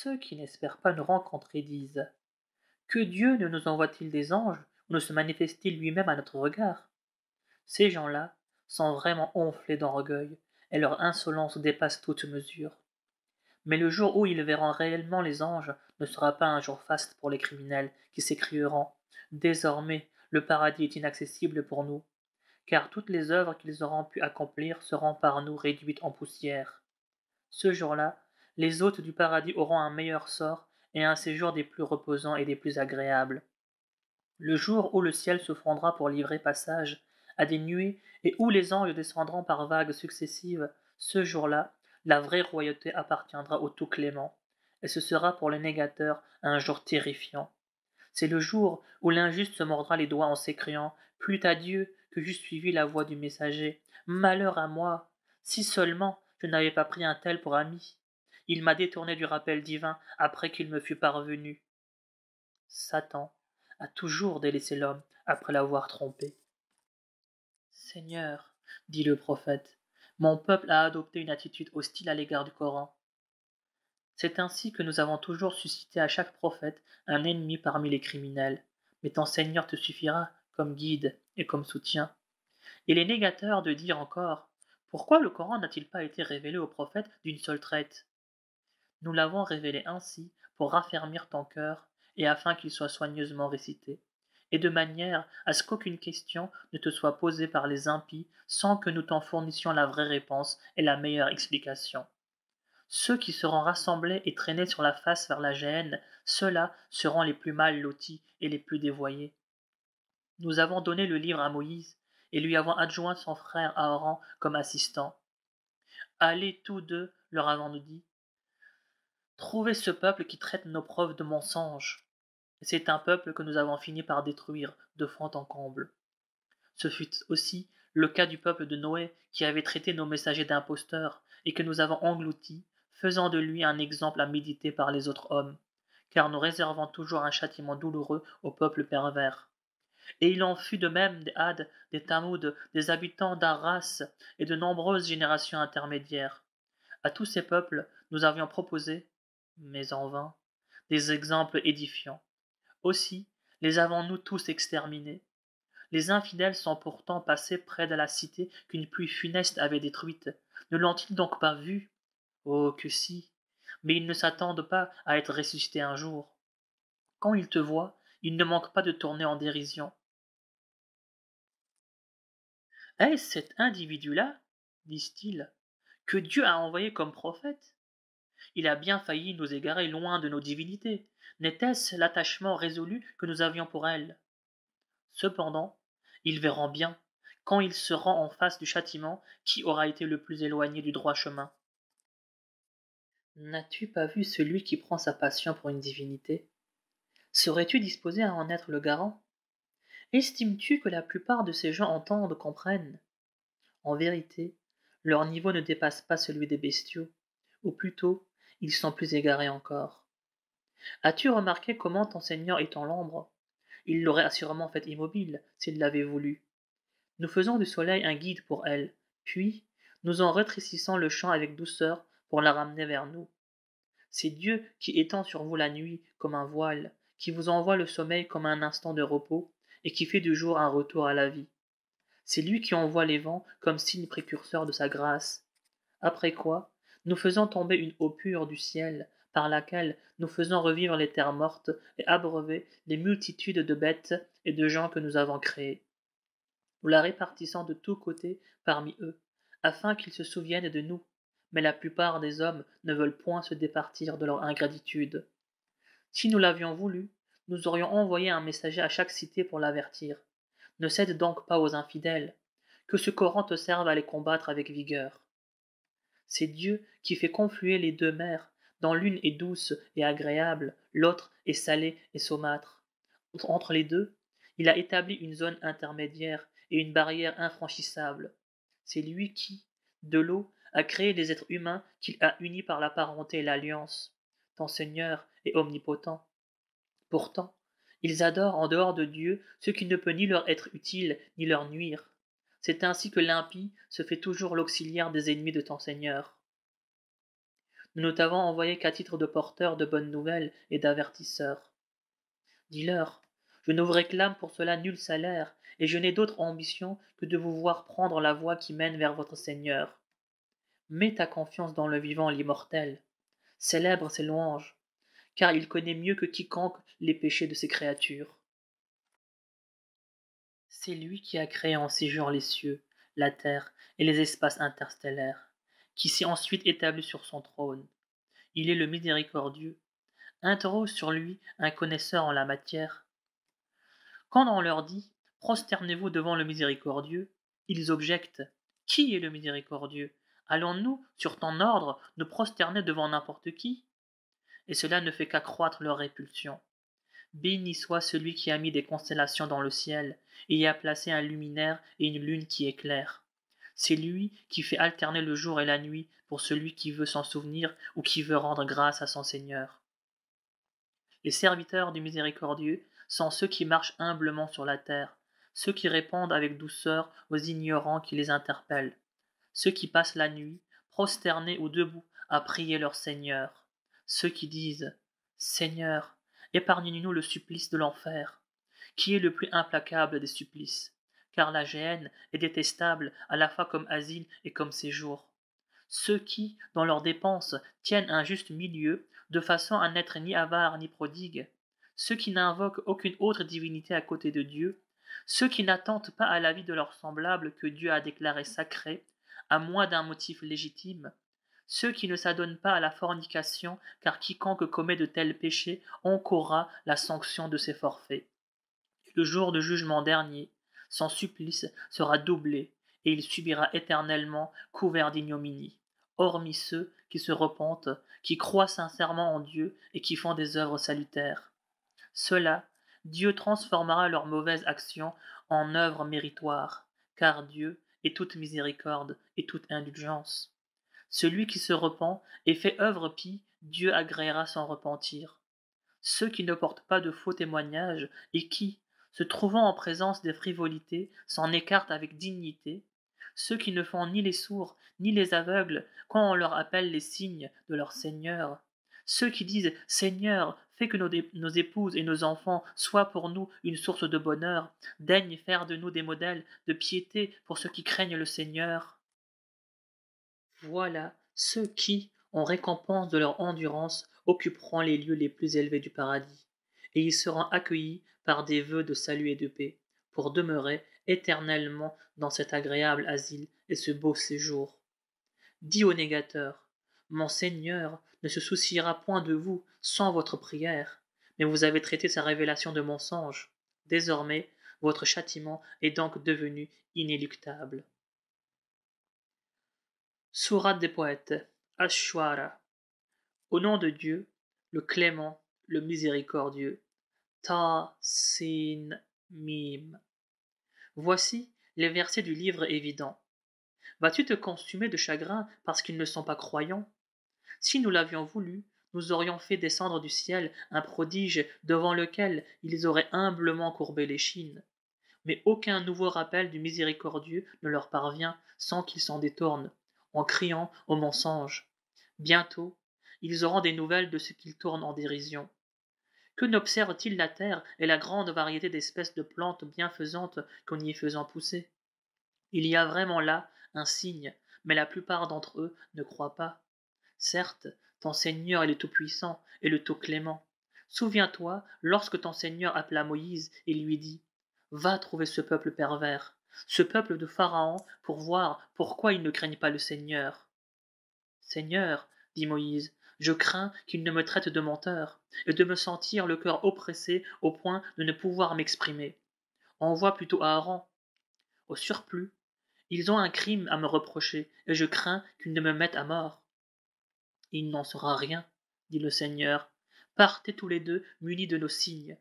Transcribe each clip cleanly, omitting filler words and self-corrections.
Ceux qui n'espèrent pas nous rencontrer disent: que Dieu ne nous envoie-t-il des anges ou ne se manifeste-t-il lui-même à notre regard? Ces gens-là sont vraiment enflés d'orgueil, et leur insolence dépasse toute mesure. Mais le jour où ils verront réellement les anges ne sera pas un jour faste pour les criminels qui s'écrieront: désormais, le paradis est inaccessible pour nous, car toutes les œuvres qu'ils auront pu accomplir seront par nous réduites en poussière. Ce jour-là, les hôtes du paradis auront un meilleur sort et un séjour des plus reposants et des plus agréables. Le jour où le ciel se fondra pour livrer passage à des nuées et où les anges descendront par vagues successives, ce jour-là, la vraie royauté appartiendra au Tout-Clément, et ce sera pour le négateur un jour terrifiant. C'est le jour où l'injuste se mordra les doigts en s'écriant: plût à Dieu que j'eusse suivi la voie du messager. Malheur à moi! Si seulement je n'avais pas pris un tel pour ami. Il m'a détourné du rappel divin après qu'il me fût parvenu. Satan a toujours délaissé l'homme après l'avoir trompé. Seigneur, dit le prophète, mon peuple a adopté une attitude hostile à l'égard du Coran. C'est ainsi que nous avons toujours suscité à chaque prophète un ennemi parmi les criminels, mais ton Seigneur te suffira comme guide et comme soutien. Et les négateurs de dire encore: pourquoi le Coran n'a-t-il pas été révélé au prophète d'une seule traite? Nous l'avons révélé ainsi pour raffermir ton cœur et afin qu'il soit soigneusement récité, et de manière à ce qu'aucune question ne te soit posée par les impies sans que nous t'en fournissions la vraie réponse et la meilleure explication. Ceux qui seront rassemblés et traînés sur la face vers la géhenne, ceux-là seront les plus mal lotis et les plus dévoyés. Nous avons donné le livre à Moïse et lui avons adjoint son frère Aaron comme assistant. Allez tous deux, leur avons-nous dit, trouvez ce peuple qui traite nos preuves de mensonges. C'est un peuple que nous avons fini par détruire de fond en comble. Ce fut aussi le cas du peuple de Noé qui avait traité nos messagers d'imposteurs et que nous avons englouti, faisant de lui un exemple à méditer par les autres hommes, car nous réservons toujours un châtiment douloureux au peuple pervers. Et il en fut de même des Had, des Tamoud, des habitants d'Arras et de nombreuses générations intermédiaires. À tous ces peuples, nous avions proposé, mais en vain, des exemples édifiants. Aussi, les avons-nous tous exterminés? Les infidèles sont pourtant passés près de la cité qu'une pluie funeste avait détruite. Ne l'ont-ils donc pas vue? Oh, que si! Mais ils ne s'attendent pas à être ressuscités un jour. Quand ils te voient, ils ne manquent pas de tourner en dérision. Est-ce cet individu-là, disent-ils, que Dieu a envoyé comme prophète? Il a bien failli nous égarer loin de nos divinités. N'était-ce l'attachement résolu que nous avions pour elle? Cependant, ils verront bien, quand ils seront en face du châtiment, qui aura été le plus éloigné du droit chemin. N'as-tu pas vu celui qui prend sa passion pour une divinité? Serais-tu disposé à en être le garant? Estimes-tu que la plupart de ces gens entendent, comprennent? En vérité, leur niveau ne dépasse pas celui des bestiaux, ou plutôt, ils sont plus égarés encore. As-tu remarqué comment ton Seigneur est en l'ombre? Il l'aurait assurément fait immobile, s'il l'avait voulu. Nous faisons du soleil un guide pour elle, puis nous en rétrécissons le champ avec douceur pour la ramener vers nous. C'est Dieu qui étend sur vous la nuit comme un voile, qui vous envoie le sommeil comme un instant de repos, et qui fait du jour un retour à la vie. C'est lui qui envoie les vents comme signe précurseur de sa grâce. Après quoi, nous faisons tomber une eau pure du ciel, par laquelle nous faisons revivre les terres mortes et abreuver les multitudes de bêtes et de gens que nous avons créés. Nous la répartissons de tous côtés parmi eux, afin qu'ils se souviennent de nous, mais la plupart des hommes ne veulent point se départir de leur ingratitude. Si nous l'avions voulu, nous aurions envoyé un messager à chaque cité pour l'avertir. Ne cède donc pas aux infidèles, que ce Coran te serve à les combattre avec vigueur. C'est Dieu qui fait confluer les deux mers, dont l'une est douce et agréable, l'autre est salée et saumâtre. Entre les deux, il a établi une zone intermédiaire et une barrière infranchissable. C'est lui qui, de l'eau, a créé les êtres humains qu'il a unis par la parenté et l'alliance. Ton Seigneur est omnipotent. Pourtant, ils adorent en dehors de Dieu ce qui ne peut ni leur être utile ni leur nuire. C'est ainsi que l'impie se fait toujours l'auxiliaire des ennemis de ton Seigneur. Nous ne t'avons envoyé qu'à titre de porteur de bonnes nouvelles et d'avertisseur. Dis-leur, je ne vous réclame pour cela nul salaire, et je n'ai d'autre ambition que de vous voir prendre la voie qui mène vers votre Seigneur. Mets ta confiance dans le vivant, l'immortel. Célèbre ses louanges, car il connaît mieux que quiconque les péchés de ses créatures. C'est lui qui a créé en 6 jours les cieux, la terre et les espaces interstellaires, qui s'est ensuite établi sur son trône. Il est le miséricordieux. Interroge sur lui un connaisseur en la matière. Quand on leur dit « Prosternez-vous devant le miséricordieux », ils objectent « Qui est le miséricordieux ? Allons-nous, sur ton ordre, nous prosterner devant n'importe qui ?» Et cela ne fait qu'accroître leur répulsion. Béni soit celui qui a mis des constellations dans le ciel et y a placé un luminaire et une lune qui éclairent. C'est lui qui fait alterner le jour et la nuit pour celui qui veut s'en souvenir ou qui veut rendre grâce à son Seigneur. Les serviteurs du miséricordieux sont ceux qui marchent humblement sur la terre, ceux qui répondent avec douceur aux ignorants qui les interpellent, ceux qui passent la nuit, prosternés ou debout, à prier leur Seigneur, ceux qui disent « Seigneur, épargne-nous le supplice de l'enfer, qui est le plus implacable des supplices, car la géhenne est détestable à la fois comme asile et comme séjour. Ceux qui, dans leurs dépenses, tiennent un juste milieu, de façon à n'être ni avares ni prodigues, ceux qui n'invoquent aucune autre divinité à côté de Dieu, ceux qui n'attentent pas à la vie de leurs semblables que Dieu a déclarée sacrée, à moins d'un motif légitime, ceux qui ne s'adonnent pas à la fornication, car quiconque commet de tels péchés encourra la sanction de ses forfaits. Le jour du jugement dernier, son supplice sera doublé, et il subira éternellement couvert d'ignominie, hormis ceux qui se repentent, qui croient sincèrement en Dieu et qui font des œuvres salutaires. Ceux-là, Dieu transformera leurs mauvaises actions en œuvres méritoires, car Dieu est toute miséricorde et toute indulgence. Celui qui se repent et fait œuvre pie, Dieu agréera son repentir. Ceux qui ne portent pas de faux témoignages et qui, se trouvant en présence des frivolités, s'en écartent avec dignité, ceux qui ne font ni les sourds ni les aveugles quand on leur appelle les signes de leur Seigneur, ceux qui disent « Seigneur, fais que nos épouses et nos enfants soient pour nous une source de bonheur, daigne faire de nous des modèles de piété pour ceux qui craignent le Seigneur. » Voilà ceux qui, en récompense de leur endurance, occuperont les lieux les plus élevés du paradis, et y seront accueillis par des vœux de salut et de paix, pour demeurer éternellement dans cet agréable asile et ce beau séjour. Dis au négateur, mon Seigneur ne se souciera point de vous sans votre prière, mais vous avez traité sa révélation de mensonge. Désormais, votre châtiment est donc devenu inéluctable. Sourate des poètes, Ashwara. Au nom de Dieu, le clément, le miséricordieux. Ta, Sin, Mim. Voici les versets du livre évident. Vas-tu te consumer de chagrin parce qu'ils ne sont pas croyants? Si nous l'avions voulu, nous aurions fait descendre du ciel un prodige devant lequel ils auraient humblement courbé l'échine. Mais aucun nouveau rappel du miséricordieux ne leur parvient sans qu'ils s'en détournent, en criant au mensonge. Bientôt, ils auront des nouvelles de ce qu'ils tournent en dérision. Que n'observe-t-il la terre et la grande variété d'espèces de plantes bienfaisantes qu'on y est faisant pousser? Il y a vraiment là un signe, mais la plupart d'entre eux ne croient pas. Certes, ton Seigneur est le Tout-Puissant et le Tout-Clément. Souviens-toi lorsque ton Seigneur appela Moïse et lui dit « Va trouver ce peuple pervers, ce peuple de Pharaon, pour voir pourquoi ils ne craignent pas le Seigneur. » « Seigneur, dit Moïse, je crains qu'ils ne me traitent de menteur, et de me sentir le cœur oppressé au point de ne pouvoir m'exprimer. Envoie plutôt Aaron. Au surplus, ils ont un crime à me reprocher, et je crains qu'ils ne me mettent à mort. » « Il n'en sera rien, dit le Seigneur. Partez tous les deux munis de nos signes.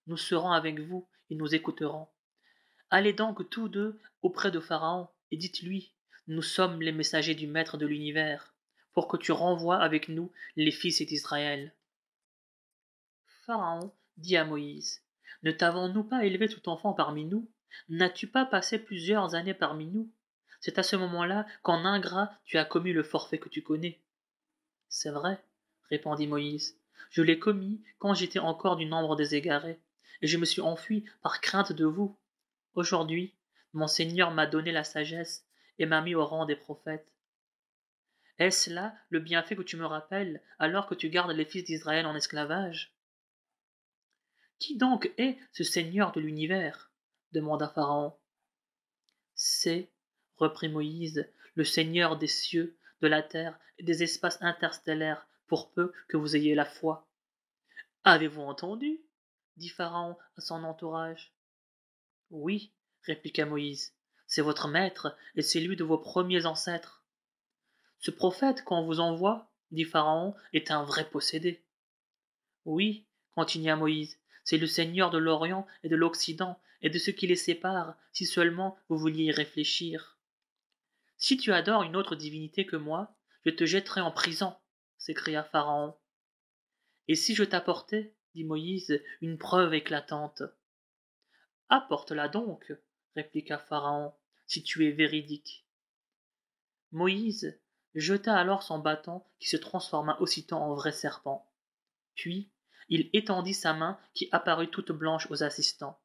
Nous serons avec vous et nous écouterons. Allez donc tous deux auprès de Pharaon et dites-lui, nous sommes les messagers du Maître de l'univers, pour que tu renvoies avec nous les fils d'Israël. Pharaon dit à Moïse, ne t'avons-nous pas élevé tout enfant parmi nous? N'as-tu pas passé plusieurs années parmi nous? C'est à ce moment-là qu'en ingrat tu as commis le forfait que tu connais. C'est vrai, répondit Moïse. Je l'ai commis quand j'étais encore du nombre des égarés, et je me suis enfui par crainte de vous. Aujourd'hui, mon Seigneur m'a donné la sagesse et m'a mis au rang des prophètes. Est-ce là le bienfait que tu me rappelles alors que tu gardes les fils d'Israël en esclavage? Qui donc est ce Seigneur de l'univers? Demanda Pharaon. C'est, reprit Moïse, le Seigneur des cieux, de la terre et des espaces interstellaires, pour peu que vous ayez la foi. Avez-vous entendu? Dit Pharaon à son entourage. Oui, répliqua Moïse, c'est votre maître et c'est lui de vos premiers ancêtres. Ce prophète qu'on vous envoie, dit Pharaon, est un vrai possédé. Oui, continua Moïse, c'est le Seigneur de l'Orient et de l'Occident et de ce qui les sépare, si seulement vous vouliez y réfléchir. Si tu adores une autre divinité que moi, je te jetterai en prison, s'écria Pharaon. Et si je t'apportais, dit Moïse, une preuve éclatante? Apporte-la donc, répliqua Pharaon, si tu es véridique. Moïse jeta alors son bâton qui se transforma aussitôt en vrai serpent. Puis, il étendit sa main qui apparut toute blanche aux assistants.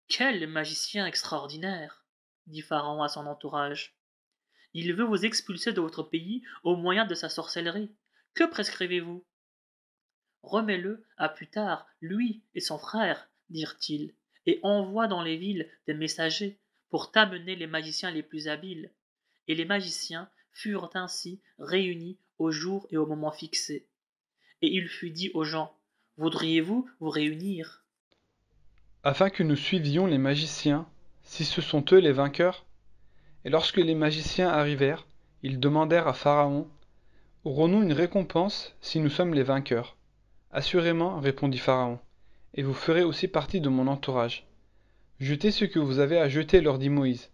Quel magicien extraordinaire, dit Pharaon à son entourage. Il veut vous expulser de votre pays au moyen de sa sorcellerie. Que prescrivez-vous? Remets-le à plus tard, lui et son frère, dirent-ils, et envoie dans les villes des messagers pour t'amener les magiciens les plus habiles. Et les magiciens furent ainsi réunis au jour et au moment fixés. Et il fut dit aux gens, voudriez-vous vous réunir? Afin que nous suivions les magiciens, si ce sont eux les vainqueurs. Et lorsque les magiciens arrivèrent, ils demandèrent à Pharaon, aurons-nous une récompense si nous sommes les vainqueurs? Assurément, répondit Pharaon, et vous ferez aussi partie de mon entourage. Jetez ce que vous avez à jeter, leur dit Moïse.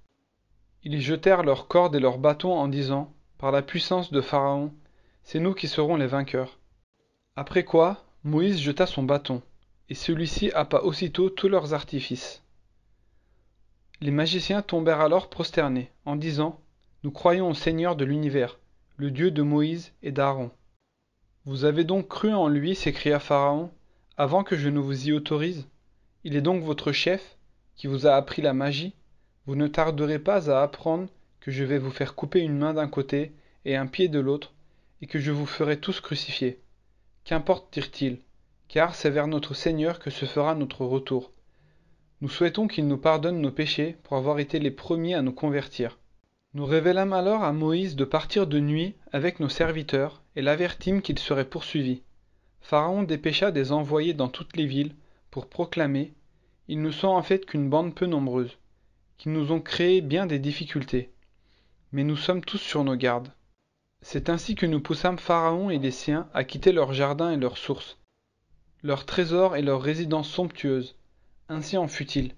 Ils jetèrent leurs cordes et leurs bâtons en disant, par la puissance de Pharaon, c'est nous qui serons les vainqueurs. Après quoi, Moïse jeta son bâton, et celui-ci happa aussitôt tous leurs artifices. Les magiciens tombèrent alors prosternés, en disant, nous croyons au Seigneur de l'univers, le Dieu de Moïse et d'Aaron. Vous avez donc cru en lui, s'écria Pharaon, avant que je ne vous y autorise? Il est donc votre chef, qui vous a appris la magie? Vous ne tarderez pas à apprendre que je vais vous faire couper une main d'un côté et un pied de l'autre, et que je vous ferai tous crucifier. Qu'importe, dirent-ils, car c'est vers notre Seigneur que se fera notre retour. Nous souhaitons qu'il nous pardonne nos péchés pour avoir été les premiers à nous convertir. Nous révélâmes alors à Moïse de partir de nuit avec nos serviteurs et l'avertîmes qu'il serait poursuivi. Pharaon dépêcha des envoyés dans toutes les villes pour proclamer « Ils ne sont en fait qu'une bande peu nombreuse, qui nous ont créé bien des difficultés, mais nous sommes tous sur nos gardes. » C'est ainsi que nous poussâmes Pharaon et les siens à quitter leurs jardins et leurs sources, leurs trésors et leurs résidences somptueuses. Ainsi en fut-il,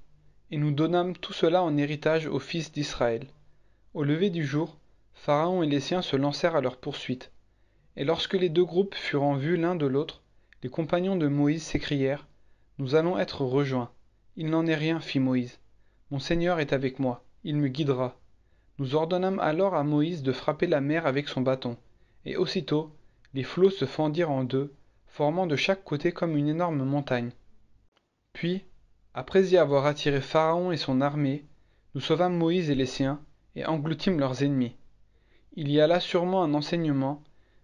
et nous donnâmes tout cela en héritage aux fils d'Israël. Au lever du jour, Pharaon et les siens se lancèrent à leur poursuite. Et lorsque les deux groupes furent en vue l'un de l'autre, les compagnons de Moïse s'écrièrent, nous allons être rejoints. Il n'en est rien, fit Moïse. Mon Seigneur est avec moi, il me guidera. Nous ordonnâmes alors à Moïse de frapper la mer avec son bâton, et aussitôt, les flots se fendirent en deux, formant de chaque côté comme une énorme montagne. Puis, après y avoir attiré Pharaon et son armée, nous sauvâmes Moïse et les siens, et engloutîmes leurs ennemis. Il y a là sûrement un enseignement,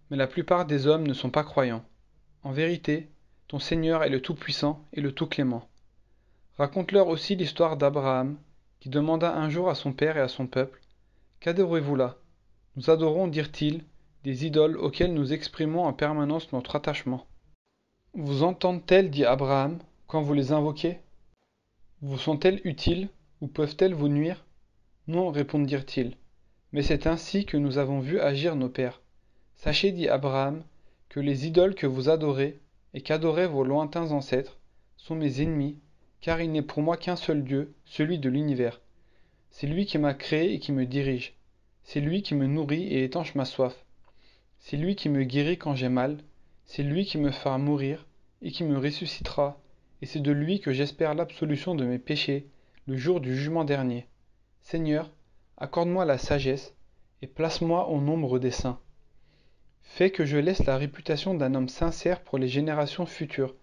mais la plupart des hommes ne sont pas croyants. En vérité, ton Seigneur est le Tout-Puissant et le Tout-Clément. Raconte-leur aussi l'histoire d'Abraham, qui demanda un jour à son père et à son peuple, qu'adorez-vous là? Nous adorons, dirent-ils, des idoles auxquelles nous exprimons en permanence notre attachement. Vous entendent-elles, dit Abraham, quand vous les invoquez? Vous sont-elles utiles, ou peuvent-elles vous nuire? Non, répondirent-ils, mais c'est ainsi que nous avons vu agir nos pères. Sachez, dit Abraham, que les idoles que vous adorez, et qu'adoraient vos lointains ancêtres, sont mes ennemis, car il n'est pour moi qu'un seul Dieu, celui de l'univers. C'est lui qui m'a créé et qui me dirige. C'est lui qui me nourrit et étanche ma soif. C'est lui qui me guérit quand j'ai mal. C'est lui qui me fera mourir et qui me ressuscitera. Et c'est de lui que j'espère l'absolution de mes péchés le jour du jugement dernier. Seigneur, accorde-moi la sagesse et place-moi au nombre des saints. Fais que je laisse la réputation d'un homme sincère pour les générations futures.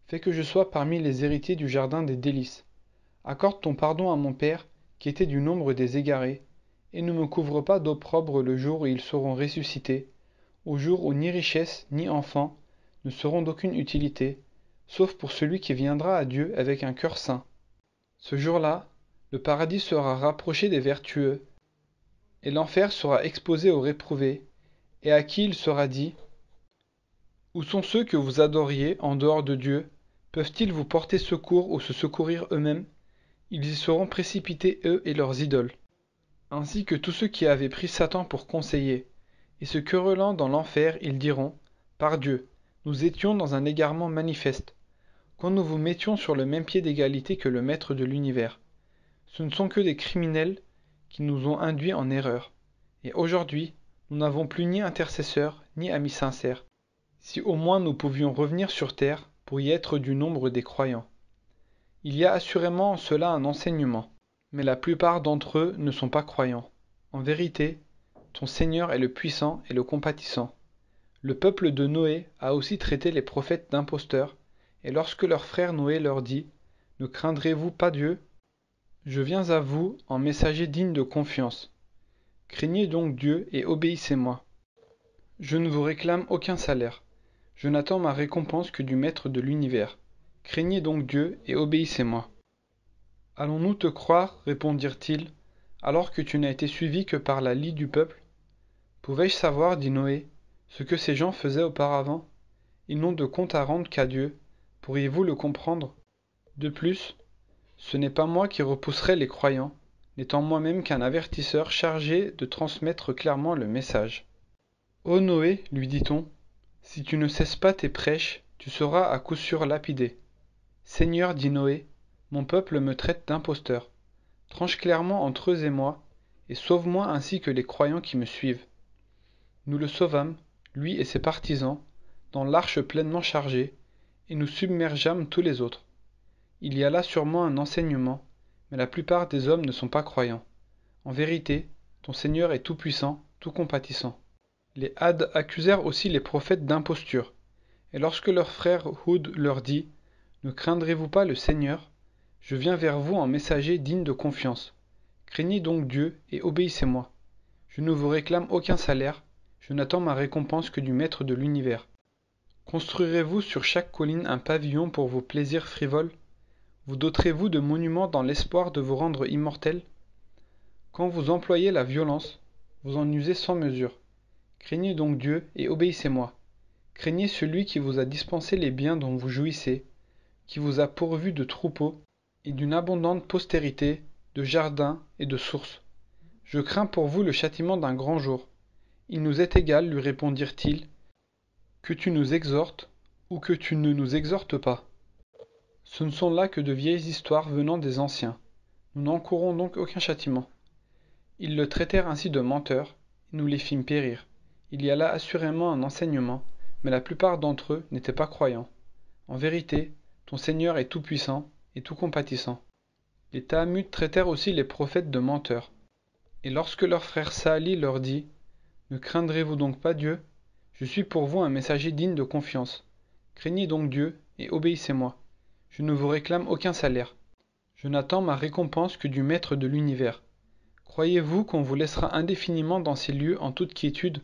Fais que je sois parmi les héritiers du jardin des délices. Accorde ton pardon à mon père, qui était du nombre des égarés, et ne me couvre pas d'opprobre le jour où ils seront ressuscités, au jour où ni richesse ni enfants ne seront d'aucune utilité, sauf pour celui qui viendra à Dieu avec un cœur saint. Ce jour-là, le paradis sera rapproché des vertueux, et l'enfer sera exposé aux réprouvés, et à qui il sera dit: Où sont ceux que vous adoriez en dehors de Dieu? Peuvent-ils vous porter secours ou se secourir eux-mêmes? Ils y seront précipités, eux et leurs idoles, ainsi que tous ceux qui avaient pris Satan pour conseiller. Et se querellant dans l'enfer, ils diront: Par Dieu, nous étions dans un égarement manifeste, quand nous vous mettions sur le même pied d'égalité que le Maître de l'univers. Ce ne sont que des criminels qui nous ont induits en erreur. Et aujourd'hui, nous n'avons plus ni intercesseur, ni ami sincère. Si au moins nous pouvions revenir sur terre pour y être du nombre des croyants. Il y a assurément en cela un enseignement, mais la plupart d'entre eux ne sont pas croyants. En vérité, ton Seigneur est le puissant et le compatissant. Le peuple de Noé a aussi traité les prophètes d'imposteurs, et lorsque leur frère Noé leur dit: Ne craindrez-vous pas Dieu? Je viens à vous en messager digne de confiance. Craignez donc Dieu et obéissez-moi. Je ne vous réclame aucun salaire. Je n'attends ma récompense que du Maître de l'univers. Craignez donc Dieu et obéissez-moi. Allons-nous te croire, répondirent-ils, alors que tu n'as été suivi que par la lie du peuple? Pouvais-je savoir, dit Noé, ce que ces gens faisaient auparavant? Ils n'ont de compte à rendre qu'à Dieu. Pourriez-vous le comprendre? De plus, ce n'est pas moi qui repousserai les croyants, n'étant moi-même qu'un avertisseur chargé de transmettre clairement le message. Ô Noé, lui dit-on, si tu ne cesses pas tes prêches, tu seras à coup sûr lapidé. Seigneur, dit Noé, mon peuple me traite d'imposteur. Tranche clairement entre eux et moi, et sauve-moi ainsi que les croyants qui me suivent. Nous le sauvâmes, lui et ses partisans, dans l'arche pleinement chargée, et nous submergeâmes tous les autres. Il y a là sûrement un enseignement, mais la plupart des hommes ne sont pas croyants. En vérité, ton Seigneur est tout-puissant, tout compatissant. Les Hades accusèrent aussi les prophètes d'imposture, et lorsque leur frère Houd leur dit: Ne craindrez-vous pas le Seigneur? Je viens vers vous en messager digne de confiance. Craignez donc Dieu et obéissez-moi. Je ne vous réclame aucun salaire, je n'attends ma récompense que du Maître de l'univers. Construirez-vous sur chaque colline un pavillon pour vos plaisirs frivoles? Vous doterez-vous de monuments dans l'espoir de vous rendre immortels? Quand vous employez la violence, vous en usez sans mesure. Craignez donc Dieu et obéissez-moi. Craignez celui qui vous a dispensé les biens dont vous jouissez, qui vous a pourvu de troupeaux et d'une abondante postérité, de jardins et de sources. Je crains pour vous le châtiment d'un grand jour. Il nous est égal, lui répondirent-ils, que tu nous exhortes ou que tu ne nous exhortes pas. Ce ne sont là que de vieilles histoires venant des anciens. Nous n'encourons donc aucun châtiment. Ils le traitèrent ainsi de menteur, et nous les fîmes périr. Il y a là assurément un enseignement, mais la plupart d'entre eux n'étaient pas croyants. En vérité, ton Seigneur est tout-puissant et tout compatissant. Les Tahamutes traitèrent aussi les prophètes de menteurs. Et lorsque leur frère Saali leur dit: Ne craindrez-vous donc pas Dieu? Je suis pour vous un messager digne de confiance. Craignez donc Dieu et obéissez-moi. Je ne vous réclame aucun salaire. Je n'attends ma récompense que du Maître de l'univers. Croyez-vous qu'on vous laissera indéfiniment dans ces lieux en toute quiétude,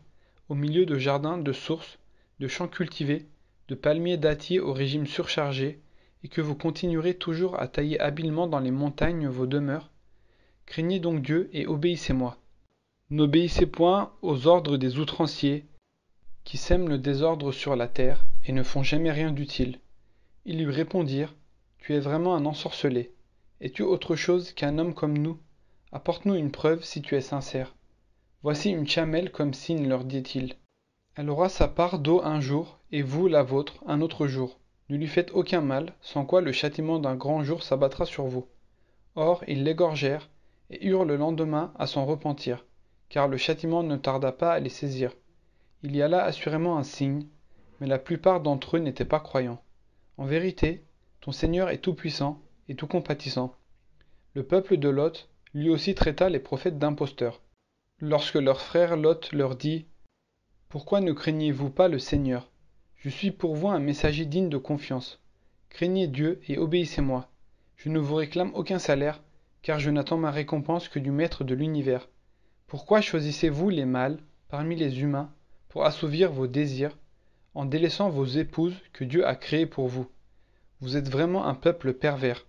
au milieu de jardins, de sources, de champs cultivés, de palmiers dattiers au régime surchargé, et que vous continuerez toujours à tailler habilement dans les montagnes vos demeures? Craignez donc Dieu et obéissez-moi. N'obéissez point aux ordres des outranciers, qui sèment le désordre sur la terre et ne font jamais rien d'utile. Ils lui répondirent: Tu es vraiment un ensorcelé. Es-tu autre chose qu'un homme comme nous? Apporte-nous une preuve si tu es sincère. Voici une chamelle comme signe, leur dit-il. Elle aura sa part d'eau un jour, et vous, la vôtre, un autre jour. Ne lui faites aucun mal, sans quoi le châtiment d'un grand jour s'abattra sur vous. Or, ils l'égorgèrent, et eurent le lendemain à s'en repentir, car le châtiment ne tarda pas à les saisir. Il y a là assurément un signe, mais la plupart d'entre eux n'étaient pas croyants. En vérité, ton Seigneur est tout-puissant et tout compatissant. Le peuple de Lot, lui aussi traita les prophètes d'imposteurs. Lorsque leur frère Lot leur dit: Pourquoi ne craignez-vous pas le Seigneur? Je suis pour vous un messager digne de confiance. Craignez Dieu et obéissez-moi. Je ne vous réclame aucun salaire, car je n'attends ma récompense que du Maître de l'univers. Pourquoi choisissez-vous les mâles parmi les humains pour assouvir vos désirs, en délaissant vos épouses que Dieu a créées pour vous? Vous êtes vraiment un peuple pervers.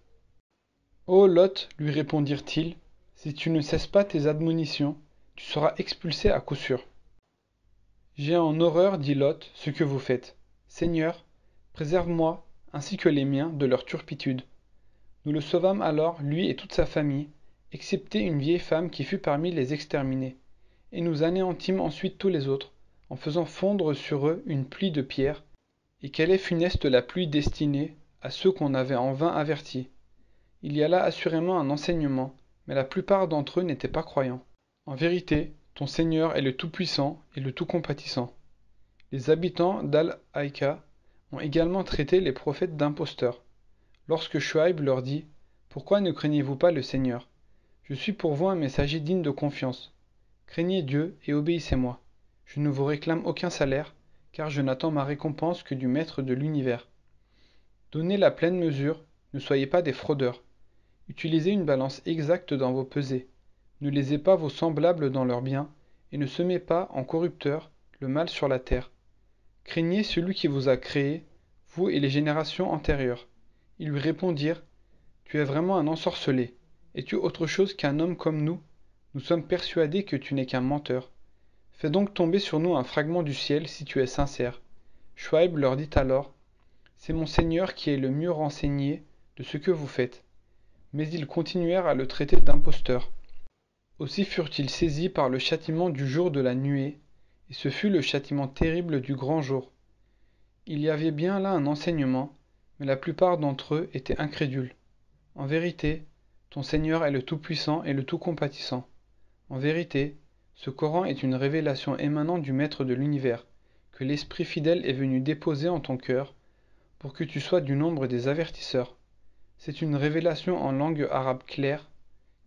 Ô Lot, lui répondirent-ils, si tu ne cesses pas tes admonitions, tu seras expulsé à coup sûr. J'ai en horreur, dit Lot, ce que vous faites. Seigneur, préserve-moi, ainsi que les miens, de leur turpitude. Nous le sauvâmes alors, lui et toute sa famille, excepté une vieille femme qui fut parmi les exterminés. Et nous anéantîmes ensuite tous les autres, en faisant fondre sur eux une pluie de pierres, et quelle est funeste la pluie destinée à ceux qu'on avait en vain avertis. Il y a là assurément un enseignement, mais la plupart d'entre eux n'étaient pas croyants. En vérité, ton Seigneur est le Tout-Puissant et le Tout-Compatissant. Les habitants d'Al-Haïka ont également traité les prophètes d'imposteurs. Lorsque Shuaïb leur dit « Pourquoi ne craignez-vous pas le Seigneur? Je suis pour vous un messager digne de confiance. Craignez Dieu et obéissez-moi. Je ne vous réclame aucun salaire, car je n'attends ma récompense que du Maître de l'univers. Donnez la pleine mesure, ne soyez pas des fraudeurs. Utilisez une balance exacte dans vos pesées. Ne lésez pas vos semblables dans leurs biens, et ne semez pas, en corrupteur, le mal sur la terre. Craignez celui qui vous a créé, vous et les générations antérieures. Ils lui répondirent, tu es vraiment un ensorcelé. Es-tu autre chose qu'un homme comme nous? Nous sommes persuadés que tu n'es qu'un menteur. Fais donc tomber sur nous un fragment du ciel si tu es sincère. Shuaïb leur dit alors, c'est mon Seigneur qui est le mieux renseigné de ce que vous faites. Mais ils continuèrent à le traiter d'imposteur. Aussi furent-ils saisis par le châtiment du jour de la nuée, et ce fut le châtiment terrible du grand jour. Il y avait bien là un enseignement, mais la plupart d'entre eux étaient incrédules. En vérité, ton Seigneur est le Tout-Puissant et le Tout-Compatissant. En vérité, ce Coran est une révélation émanant du Maître de l'univers, que l'Esprit fidèle est venu déposer en ton cœur, pour que tu sois du nombre des avertisseurs. C'est une révélation en langue arabe claire,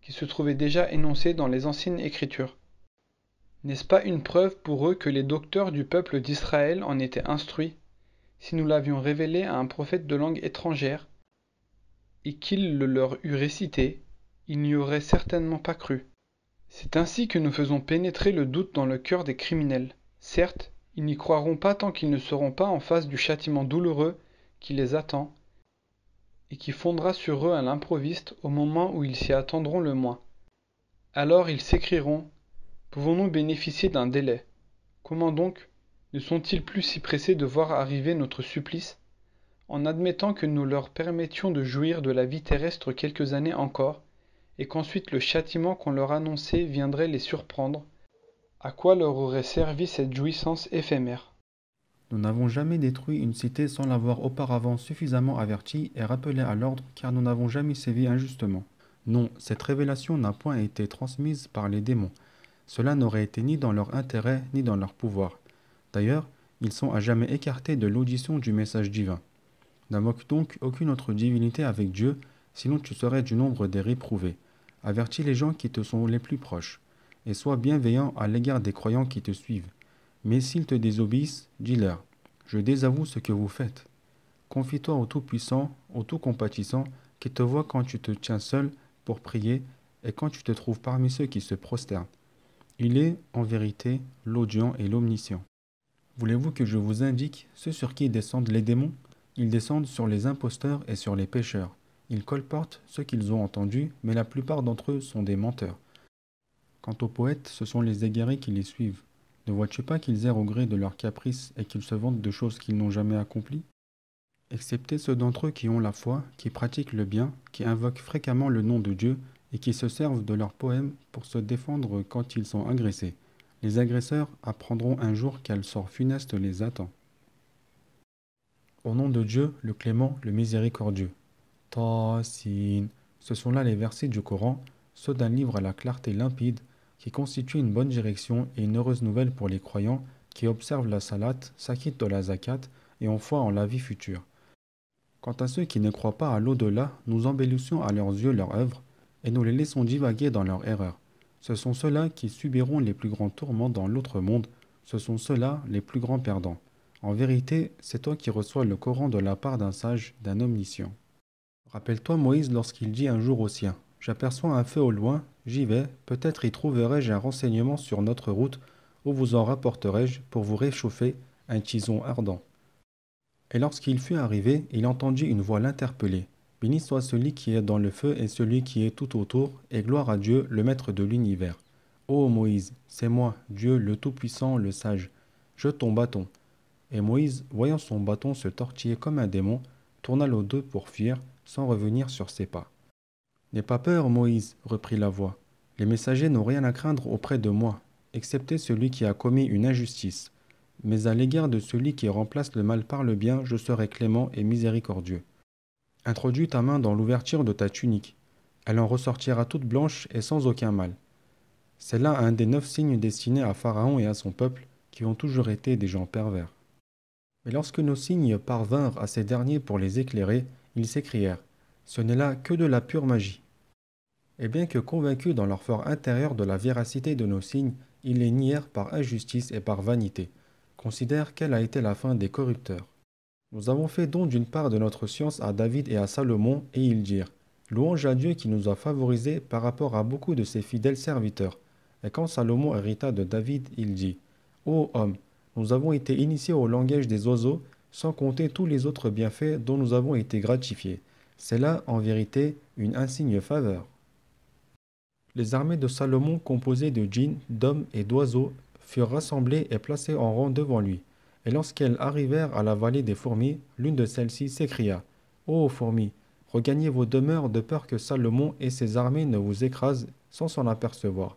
qui se trouvait déjà énoncée dans les anciennes Écritures. N'est-ce pas une preuve pour eux que les docteurs du peuple d'Israël en étaient instruits, si nous l'avions révélé à un prophète de langue étrangère, et qu'il le leur eût récité, ils n'y auraient certainement pas cru. C'est ainsi que nous faisons pénétrer le doute dans le cœur des criminels. Certes, ils n'y croiront pas tant qu'ils ne seront pas en face du châtiment douloureux qui les attend, et qui fondra sur eux à l'improviste au moment où ils s'y attendront le moins. Alors ils s'écrieront, pouvons-nous bénéficier d'un délai? Comment donc? Ne sont-ils plus si pressés de voir arriver notre supplice? En admettant que nous leur permettions de jouir de la vie terrestre quelques années encore, et qu'ensuite le châtiment qu'on leur annonçait viendrait les surprendre, à quoi leur aurait servi cette jouissance éphémère? Nous n'avons jamais détruit une cité sans l'avoir auparavant suffisamment avertie et rappelée à l'ordre, car nous n'avons jamais sévi injustement. Non, cette révélation n'a point été transmise par les démons. Cela n'aurait été ni dans leur intérêt, ni dans leur pouvoir. D'ailleurs, ils sont à jamais écartés de l'audition du message divin. N'invoque donc aucune autre divinité avec Dieu, sinon tu serais du nombre des réprouvés. Avertis les gens qui te sont les plus proches, et sois bienveillant à l'égard des croyants qui te suivent. Mais s'ils te désobéissent, dis-leur, je désavoue ce que vous faites. Confie-toi au Tout-Puissant, au Tout-Compatissant, qui te voit quand tu te tiens seul pour prier et quand tu te trouves parmi ceux qui se prosternent. Il est, en vérité, l'audient et l'omniscient. Voulez-vous que je vous indique ceux sur qui descendent les démons? Ils descendent sur les imposteurs et sur les pécheurs. Ils colportent ce qu'ils ont entendu, mais la plupart d'entre eux sont des menteurs. Quant aux poètes, ce sont les égarés qui les suivent. Ne vois-tu pas qu'ils errent au gré de leurs caprices et qu'ils se vantent de choses qu'ils n'ont jamais accomplies? Excepté ceux d'entre eux qui ont la foi, qui pratiquent le bien, qui invoquent fréquemment le nom de Dieu et qui se servent de leurs poèmes pour se défendre quand ils sont agressés. Les agresseurs apprendront un jour quel sort funeste les attend. Au nom de Dieu, le clément, le miséricordieux. Ta-sin. Ce sont là les versets du Coran, ceux d'un livre à la clarté limpide, qui constitue une bonne direction et une heureuse nouvelle pour les croyants qui observent la salat, s'acquittent de la zakat et ont foi en la vie future. Quant à ceux qui ne croient pas à l'au-delà, nous embellissons à leurs yeux leur œuvre et nous les laissons divaguer dans leur erreur. Ce sont ceux-là qui subiront les plus grands tourments dans l'autre monde, Ce sont ceux-là les plus grands perdants. En vérité, c'est toi qui reçois le Coran de la part d'un sage, d'un omniscient. Rappelle-toi Moïse lorsqu'il dit un jour aux siens, « J'aperçois un feu au loin, j'y vais, peut-être y trouverai-je un renseignement sur notre route, ou vous en rapporterai-je pour vous réchauffer un tison ardent. » Et lorsqu'il fut arrivé, il entendit une voix l'interpeller. « Béni soit celui qui est dans le feu et celui qui est tout autour, et gloire à Dieu, le maître de l'univers. Ô Moïse, c'est moi, Dieu le Tout-Puissant, le Sage. Jette ton bâton. » Et Moïse, voyant son bâton se tortiller comme un démon, tourna le dos pour fuir, sans revenir sur ses pas. « N'aie pas peur, Moïse, reprit la voix. Les messagers n'ont rien à craindre auprès de moi, excepté celui qui a commis une injustice. Mais à l'égard de celui qui remplace le mal par le bien, je serai clément et miséricordieux. Introduis ta main dans l'ouverture de ta tunique. Elle en ressortira toute blanche et sans aucun mal. C'est là un des 9 signes destinés à Pharaon et à son peuple, qui ont toujours été des gens pervers. Mais lorsque nos signes parvinrent à ces derniers pour les éclairer, ils s'écrièrent, « Ce n'est là que de la pure magie. » Et bien que convaincus dans leur fort intérieur de la véracité de nos signes, ils les nièrent par injustice et par vanité. Considère quelle a été la fin des corrupteurs. Nous avons fait don d'une part de notre science à David et à Salomon, et ils dirent, « Louange à Dieu qui nous a favorisés par rapport à beaucoup de ses fidèles serviteurs. » Et quand Salomon hérita de David, il dit, « Ô homme, nous avons été initiés au langage des oiseaux, sans compter tous les autres bienfaits dont nous avons été gratifiés. C'est là, en vérité, une insigne faveur. » Les armées de Salomon, composées de djinns, d'hommes et d'oiseaux, furent rassemblées et placées en rang devant lui. Et lorsqu'elles arrivèrent à la vallée des fourmis, l'une de celles-ci s'écria, « Ô fourmis, regagnez vos demeures de peur que Salomon et ses armées ne vous écrasent sans s'en apercevoir. »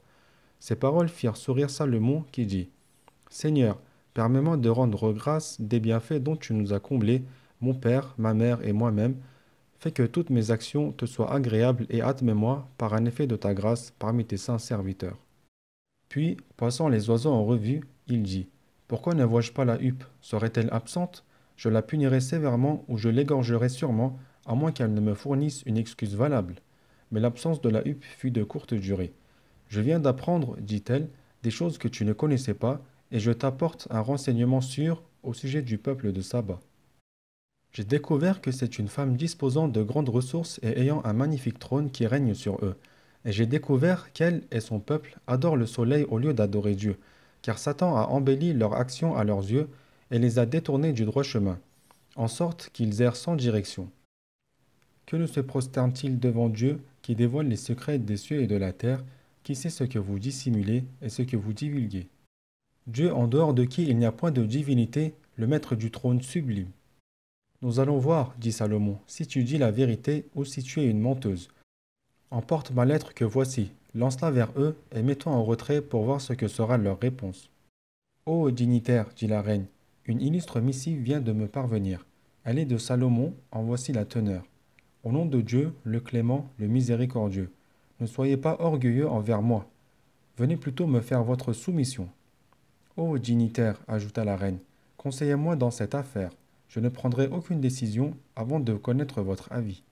Ces paroles firent sourire Salomon qui dit, « Seigneur, permets-moi de rendre grâce des bienfaits dont tu nous as comblés, mon père, ma mère et moi-même. Fais que toutes mes actions te soient agréables et admets-moi, par un effet de ta grâce, parmi tes saints serviteurs. » Puis, passant les oiseaux en revue, il dit, « Pourquoi ne vois-je pas la huppe? Serait-elle absente? Je la punirai sévèrement ou je l'égorgerai sûrement, à moins qu'elle ne me fournisse une excuse valable. » Mais l'absence de la huppe fut de courte durée. « Je viens d'apprendre, dit-elle, des choses que tu ne connaissais pas, et je t'apporte un renseignement sûr au sujet du peuple de Saba. J'ai découvert que c'est une femme disposant de grandes ressources et ayant un magnifique trône qui règne sur eux. Et j'ai découvert qu'elle et son peuple adorent le soleil au lieu d'adorer Dieu, car Satan a embelli leur action à leurs yeux et les a détournés du droit chemin, en sorte qu'ils errent sans direction. Que ne se prosterne-t-il devant Dieu qui dévoile les secrets des cieux et de la terre, qui sait ce que vous dissimulez et ce que vous divulguez? Dieu en dehors de qui il n'y a point de divinité, le maître du trône sublime. Nous allons voir, dit Salomon, si tu dis la vérité ou si tu es une menteuse. Emporte ma lettre que voici, lance-la vers eux et mets-toi en retrait pour voir ce que sera leur réponse. Ô dignitaire, dit la reine, une illustre missive vient de me parvenir. Elle est de Salomon, en voici la teneur. Au nom de Dieu, le clément, le miséricordieux, ne soyez pas orgueilleux envers moi. Venez plutôt me faire votre soumission. Ô dignitaire, ajouta la reine, conseillez-moi dans cette affaire. Je ne prendrai aucune décision avant de connaître votre avis.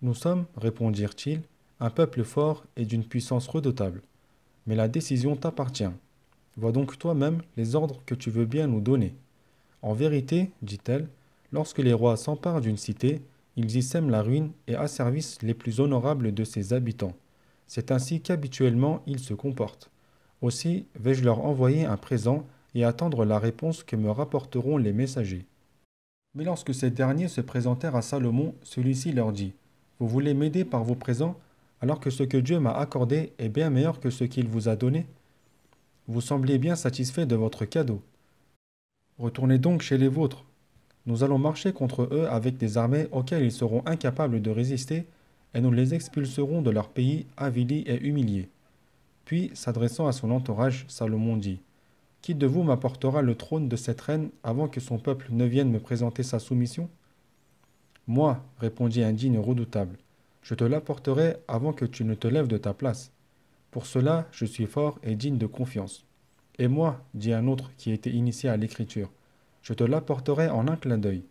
Nous sommes, répondirent-ils, un peuple fort et d'une puissance redoutable. Mais la décision t'appartient. Vois donc toi-même les ordres que tu veux bien nous donner. En vérité, dit-elle, lorsque les rois s'emparent d'une cité, ils y sèment la ruine et asservissent les plus honorables de ses habitants. C'est ainsi qu'habituellement ils se comportent. Aussi vais-je leur envoyer un présent et attendre la réponse que me rapporteront les messagers. Mais lorsque ces derniers se présentèrent à Salomon, celui-ci leur dit, « Vous voulez m'aider par vos présents, alors que ce que Dieu m'a accordé est bien meilleur que ce qu'il vous a donné? Vous semblez bien satisfait de votre cadeau. Retournez donc chez les vôtres. Nous allons marcher contre eux avec des armées auxquelles ils seront incapables de résister, et nous les expulserons de leur pays avilis et humiliés. » Puis, s'adressant à son entourage, Salomon dit, « Qui de vous m'apportera le trône de cette reine avant que son peuple ne vienne me présenter sa soumission ?»« Moi, répondit un digne redoutable, je te l'apporterai avant que tu ne te lèves de ta place. Pour cela, je suis fort et digne de confiance. Et moi, dit un autre qui était initié à l'écriture, je te l'apporterai en un clin d'œil.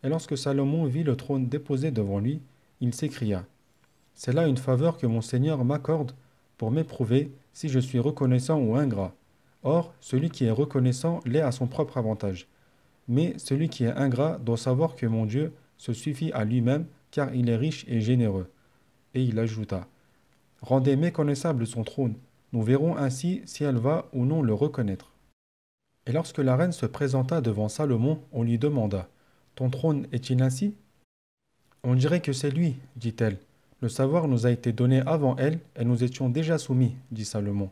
Et lorsque Salomon vit le trône déposé devant lui, il s'écria, « C'est là une faveur que mon Seigneur m'accorde pour m'éprouver si je suis reconnaissant ou ingrat. Or, celui qui est reconnaissant l'est à son propre avantage. Mais celui qui est ingrat doit savoir que mon Dieu se suffit à lui-même, car il est riche et généreux. Et il ajouta, rendez méconnaissable son trône, nous verrons ainsi si elle va ou non le reconnaître. Et lorsque la reine se présenta devant Salomon, on lui demanda, ton trône est-il ainsi? On dirait que c'est lui, dit-elle. Le savoir nous a été donné avant elle, et nous étions déjà soumis, dit Salomon.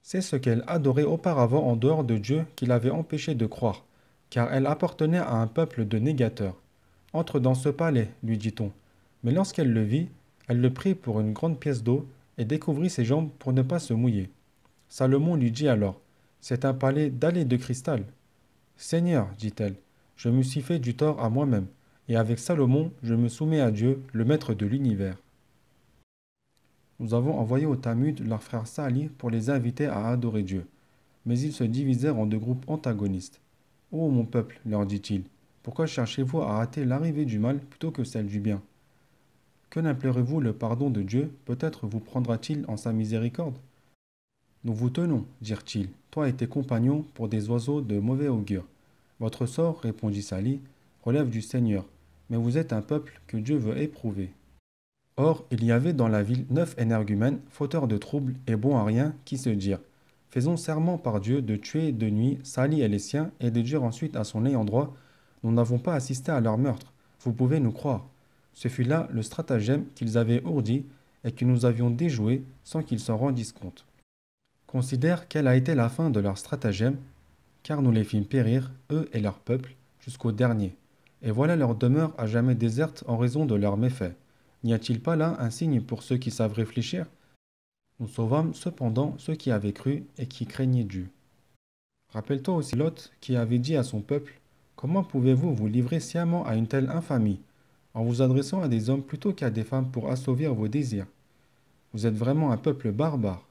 C'est ce qu'elle adorait auparavant en dehors de Dieu qui l'avait empêchée de croire, car elle appartenait à un peuple de négateurs. Entre dans ce palais, lui dit-on. Mais lorsqu'elle le vit, elle le prit pour une grande pièce d'eau et découvrit ses jambes pour ne pas se mouiller. Salomon lui dit alors, c'est un palais dallé de cristal. Seigneur, dit-elle, je me suis fait du tort à moi-même, et avec Salomon, je me soumets à Dieu, le maître de l'univers. Nous avons envoyé au Talmud leur frère Sali pour les inviter à adorer Dieu. Mais ils se divisèrent en deux groupes antagonistes. Ô mon peuple, leur dit-il, pourquoi cherchez-vous à hâter l'arrivée du mal plutôt que celle du bien? Que n'implorez-vous le pardon de Dieu, peut-être vous prendra-t-il en sa miséricorde? Nous vous tenons, dirent-ils, toi et tes compagnons, pour des oiseaux de mauvais augure. Votre sort, répondit Sali, relève du Seigneur, mais vous êtes un peuple que Dieu veut éprouver. Or, il y avait dans la ville 9 énergumènes, fauteurs de troubles et bons à rien, qui se dirent, faisons serment par Dieu de tuer de nuit Sali et les siens, et de dire ensuite à son ayant droit, nous n'avons pas assisté à leur meurtre, vous pouvez nous croire. Ce fut là le stratagème qu'ils avaient ourdi et que nous avions déjoué sans qu'ils s'en rendissent compte. Considère quelle a été la fin de leur stratagème, car nous les fîmes périr, eux et leur peuple, jusqu'au dernier. Et voilà leur demeure à jamais déserte en raison de leurs méfaits. N'y a-t-il pas là un signe pour ceux qui savent réfléchir? Nous sauvâmes cependant ceux qui avaient cru et qui craignaient Dieu. Rappelle-toi aussi Lot qui avait dit à son peuple, comment pouvez-vous vous livrer sciemment à une telle infamie, en vous adressant à des hommes plutôt qu'à des femmes pour assouvir vos désirs? Vous êtes vraiment un peuple barbare.